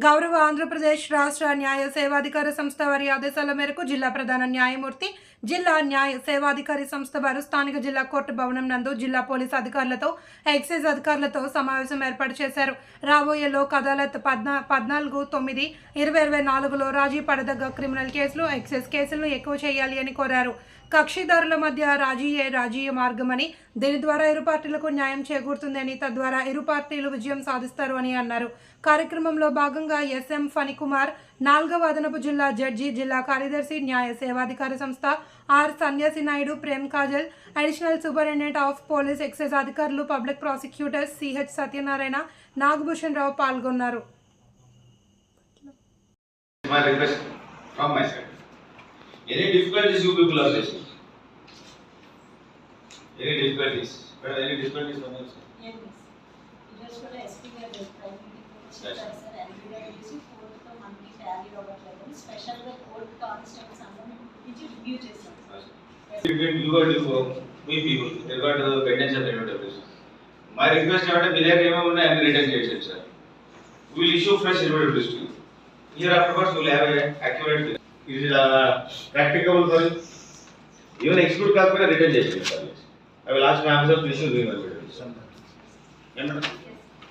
గౌరవ ఆంధ్రప్రదేశ్ రాష్ట్ర న్యాయ సేవాధికార సంస్థ వారి ఆదేశాల మేరకు జిల్లా ప్రధాన న్యాయమూర్తి జిల్లా న్యాయ సేవాధికారి సంస్థ వారు స్థానిక జిల్లా కోర్టు భవనం నందు జిల్లా పోలీసు అధికారులతో ఎక్సైజ్ అధికారులతో సమావేశం ఏర్పాటు చేశారు. రాబోయే లోక్ అదాలత్ 14/9/2024లో రాజీ పడదగ్గ క్రిమినల్ కేసులు, ఎక్సైజ్ కేసులను ఎక్కువ చేయాలి అని కోరారు. కక్షిదారుల మధ్య రాజీయే మార్గమని, దీని ద్వారా ఇరు పార్టీలకు న్యాయం చేకూరుతుందని, తద్వారా ఇరు పార్టీలు విజయం సాధిస్తారు అని అన్నారు. కార్యక్రమంలో భాగంగా ఎస్ఎం ఫణికుమార్, 4వ అదనపు జిల్లా జడ్జి, జిల్లా కార్యదర్శి, న్యాయ సేవాధికార సంస్థ R Sanyasi Naidu, Prem Kajal, additional superintendent of police, excise అధికారులు, public prosecutors CH Satyanarayana, Nagabhushan Rao పాల్గొన్నారు. Any difficulties you people are facing? Any difficulties? But any difficulties from your side? Yes, miss. Just for the SP గా సార్ ఎన్బిగా చేసి కోర్టుతో మనకి Tally అవ్వట్లేదు. Special గా court constables అందరం నుంచి review చేస్తాం. Between you and we people, regard to the pendants of the notification. My request is that we have any written statement, sir. We will issue fresh notice to you. Here afterwards we will have an accurate. Is it practicable for you? Even execute calculate written statement. I will ask my officer to issue the notice.